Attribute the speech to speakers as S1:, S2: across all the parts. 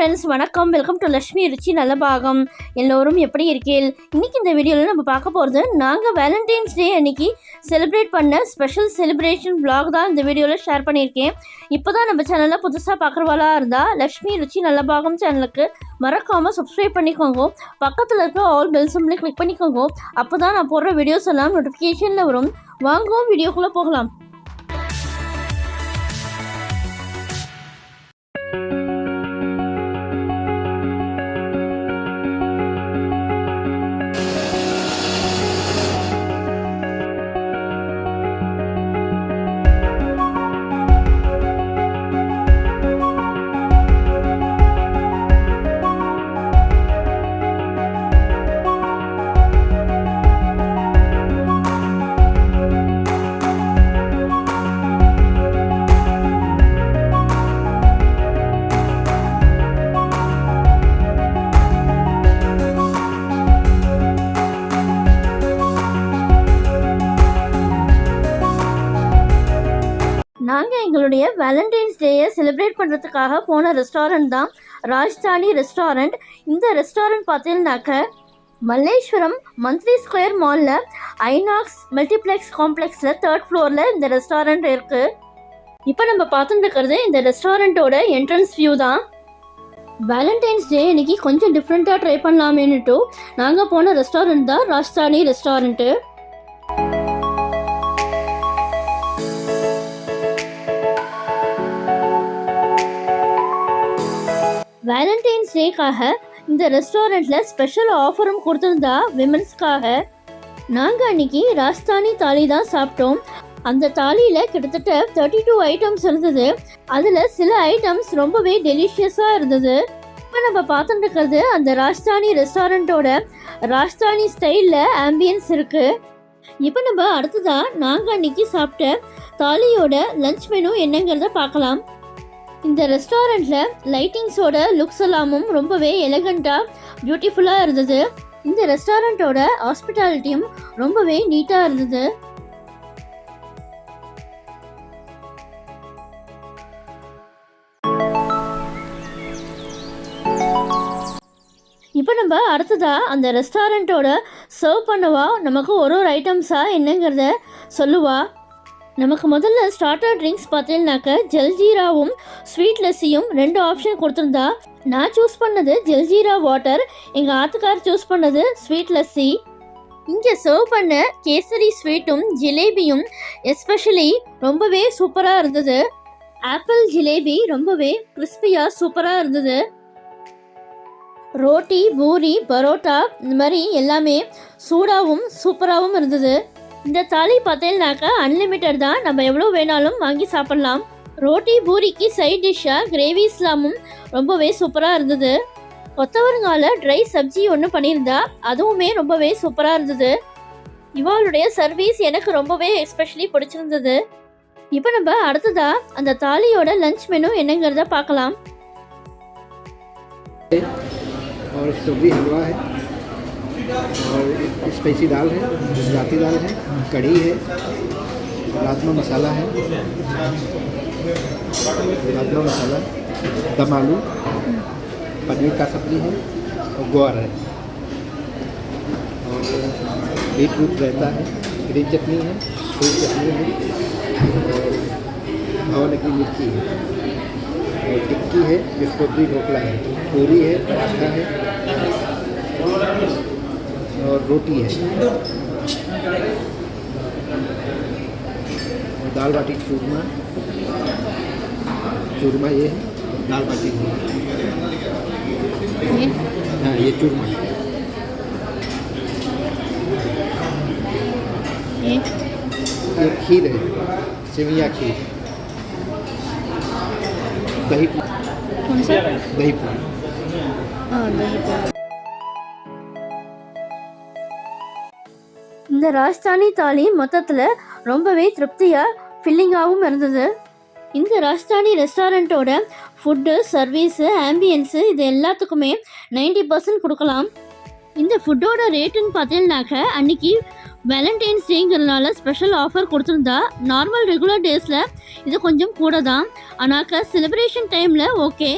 S1: Friends, வணக்கம். Welcome to Lakshmi ருச்சி நல்ல பாகம். எல்லோரும் எப்படி இருக்கீள்? இன்றைக்கி இந்த வீடியோவில் நம்ம பார்க்க போகிறது நாங்கள் வேலண்டைன்ஸ் டே அன்றைக்கி செலிப்ரேட் பண்ண ஸ்பெஷல் செலிப்ரேஷன் vlog தான் இந்த வீடியோவில் ஷேர் பண்ணியிருக்கேன். இப்போ தான் நம்ம சேனலில் புதுசாக பார்க்குறவாளா இருந்தால் லக்ஷ்மி ருச்சி நல்ல பாகம் சேனலுக்கு மறக்காமல் சப்ஸ்கிரைப் பண்ணிக்கோங்க. பக்கத்தில் இருக்க ஆல் பெல் சிம்பிளை கிளிக் பண்ணிக்கோங்க. அப்போ தான் நான் போடுற வீடியோஸ் எல்லாம் நோட்டிஃபிகேஷனில் வரும். வாங்குவோம், வீடியோக்குள்ளே போகலாம். நாங்கள் எங்களுடைய வேலண்டைன்ஸ் டேயை செலிப்ரேட் பண்ணுறதுக்காக போன ரெஸ்டாரண்ட் தான் ராஜ்தானி ரெஸ்டாரண்ட். இந்த ரெஸ்டாரண்ட் பார்த்தீங்கன்னாக்க மல்லேஸ்வரம் மந்த்லி ஸ்கொயர் மாலில் ஐநாக்ஸ் மல்டிப்ளெக்ஸ் காம்ப்ளெக்ஸில் 3rd ஃப்ளோரில் இந்த ரெஸ்டாரண்ட் இருக்குது. இப்போ நம்ம பார்த்துட்டு இருக்கிறது இந்த ரெஸ்டாரண்ட்டோட என்ட்ரன்ஸ் வியூ தான். வேலண்டைன்ஸ் டே இன்னைக்கு கொஞ்சம் டிஃப்ரெண்ட்டாக ட்ரை பண்ணலாமேன்னுட்டு நாங்கள் போன ரெஸ்டாரண்ட் தான் ராஜ்தானி ரெஸ்டாரண்ட்டு. வேலண்டைன்ஸ் டேக்காக இந்த ரெஸ்டாரண்ட்டில் ஸ்பெஷல் ஆஃபரும் கொடுத்துருந்தா விமென்ஸ்க்காக. நாங்கள் அன்றைக்கி ராஜ்தானி தாலி தான் சாப்பிட்டோம். அந்த தாலியில் கிட்டத்தட்ட 32 ஐட்டம்ஸ் இருந்தது. அதில் சில ஐட்டம்ஸ் ரொம்பவே டெலிஷியஸாக இருந்தது. இப்போ நம்ம பார்த்துட்டு இருக்கிறது அந்த ராஜ்தானி ரெஸ்டாரண்ட்டோட ராஜ்தானி ஸ்டைலில் ஆம்பியன்ஸ் இருக்குது. இப்போ நம்ம அடுத்ததாக நாங்கள் அன்றைக்கி சாப்பிட்ட தாலியோட லஞ்ச் மெனு என்னங்கிறத பார்க்கலாம். இந்த ரெஸ்டாரண்ட்டில் லைட்டிங்ஸோட லுக்ஸ் எல்லாமும் ரொம்பவே எலகண்ட்டாக பியூட்டிஃபுல்லாக இருந்தது. இந்த ரெஸ்டாரண்ட்டோட ஹாஸ்பிட்டாலிட்டியும் ரொம்பவே நீட்டாக இருந்தது. இப்போ நம்ம அடுத்ததாக அந்த ரெஸ்டாரண்ட்டோட சர்வ் பண்ணவா நமக்கு ஒரு ஐட்டம்ஸாக என்னங்கிறத சொல்லுவா. நமக்கு முதல்ல ஸ்டார்டர் ட்ரிங்க்ஸ் பார்த்தீங்கன்னாக்க ஜல்ஜீராவும் ஸ்வீட் லஸ்ஸியும் 2 ஆப்ஷன் கொடுத்துருந்தா. நான் சூஸ் பண்ணது ஜல்ஜீரா வாட்டர், எங்கள் ஆத்துக்கார் சூஸ் பண்ணது ஸ்வீட் லஸ்ஸி. இங்கே சர்வ் பண்ண கேசரி ஸ்வீட்டும் ஜிலேபியும் எஸ்பெஷலி ரொம்பவே சூப்பராக இருந்தது. ஆப்பிள் ஜிலேபி ரொம்பவே கிறிஸ்பியாக சூப்பராக இருந்தது. ரோட்டி, பூரி, பரோட்டா இந்த மாதிரி எல்லாமே சூடாகவும் சூப்பராகவும் இருந்தது. இந்த தாலி பார்த்தீங்கன்னாக்கா அன்லிமிட்டட் தான், நம்ம எவ்வளோ வேணாலும் வாங்கி சாப்பிட்லாம். ரோட்டி பூரிக்கு சைட் டிஷ்ஷாக கிரேவி இஸ்லாமும் ரொம்பவே சூப்பராக இருந்தது. கொத்தவரங்கால ட்ரை சப்ஜி ஒன்று பண்ணியிருந்தா, அதுவுமே ரொம்பவே சூப்பராக இருந்தது. இவாளுடைய சர்வீஸ் எனக்கு ரொம்பவே எஸ்பெஷலி பிடிச்சிருந்தது. இப்போ நம்ம அடுத்ததாக அந்த தாலியோட லஞ்ச் மெனு என்னங்கிறத பார்க்கலாம்.
S2: और स्ट्रॉबेरी हलवा है और स्पाइसी दाल है, गुजराती दाल है, कढ़ी है, राजमा मसाला है, राजमा मसाला, दम आलू, पनीर का सब्जी है और ग्वार है और बीटरूट रहता है, ग्रीन चटनी है, सूप चटनी है और भवन की मिर्ची है और टिक्की है, स्ट्रॉबेरी ढोकला है, पूरी है, पराठा है और रोटी है और दाल बाटी चूरमा ये है, दाल बाटी हाँ ये चूरमा है। ये खीर है, सेवइयाँ खीर, दही
S1: कौन सा?
S2: दही पूरी।
S1: இந்த ராஜ்தானி தாலி மொத்தத்தில் ரொம்பவே திருப்தியாக ஃபில்லிங்காகவும் இருந்தது. இந்த ராஜ்தானி ரெஸ்டாரண்ட்டோட ஃபுட்டு, சர்வீஸு, ஆம்பியன்ஸு இது எல்லாத்துக்குமே 90% கொடுக்கலாம். இந்த ஃபுட்டோட ரேட்டுன்னு பார்த்தீங்கன்னாக்க அன்றைக்கி வேலண்டைன்ஸ் டேங்கிறதுனால ஸ்பெஷல் ஆஃபர் கொடுத்துருந்தா. நார்மல் ரெகுலர் டேஸில் இது கொஞ்சம் கூட தான், ஆனாக்க செலிப்ரேஷன் டைமில் ஓகே.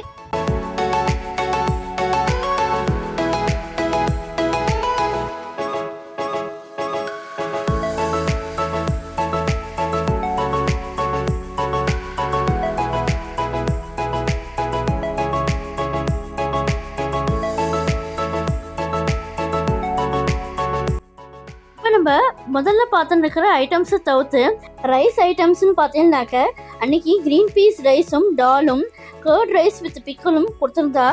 S1: முதல்ல பார்த்துட்டு இருக்கிற ஐட்டம்ஸை தவிர்த்து ரைஸ் ஐட்டம்ஸ்னு பார்த்தீங்கன்னாக்க அன்னைக்கு க்ரீன் பீஸ் ரைஸும் டாலும் கர்ட் ரைஸ் வித் பிக்கலும் கொடுத்துருந்தா.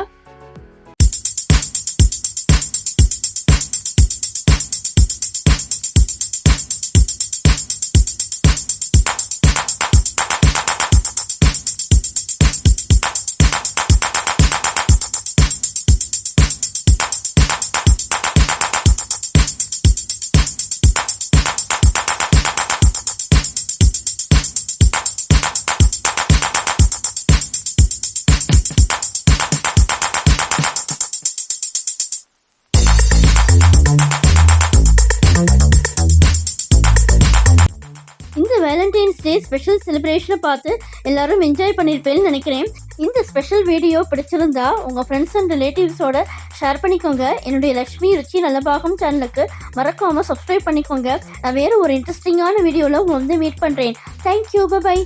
S1: இந்த வேலண்டைன்ஸ் டே ஸ்பெஷல் செலிப்ரேஷனை பார்த்து எல்லாரும் என்ஜாய் பண்ணியிருப்பேன்னு நினைக்கிறேன். இந்த ஸ்பெஷல் வீடியோ பிடிச்சிருந்தா உங்கள் ஃப்ரெண்ட்ஸ் அண்ட் ரிலேட்டிவ்ஸோட ஷேர் பண்ணிக்கோங்க. என்னுடைய லக்ஷ்மி ருச்சி நல்லபாகம் சேனலுக்கு மறக்காமல் சப்ஸ்கிரைப் பண்ணிக்கோங்க. நான் வேறு ஒரு இன்ட்ரெஸ்டிங்கான வீடியோவில் உங்களை வந்து மீட் பண்ணுறேன். Thank you, by.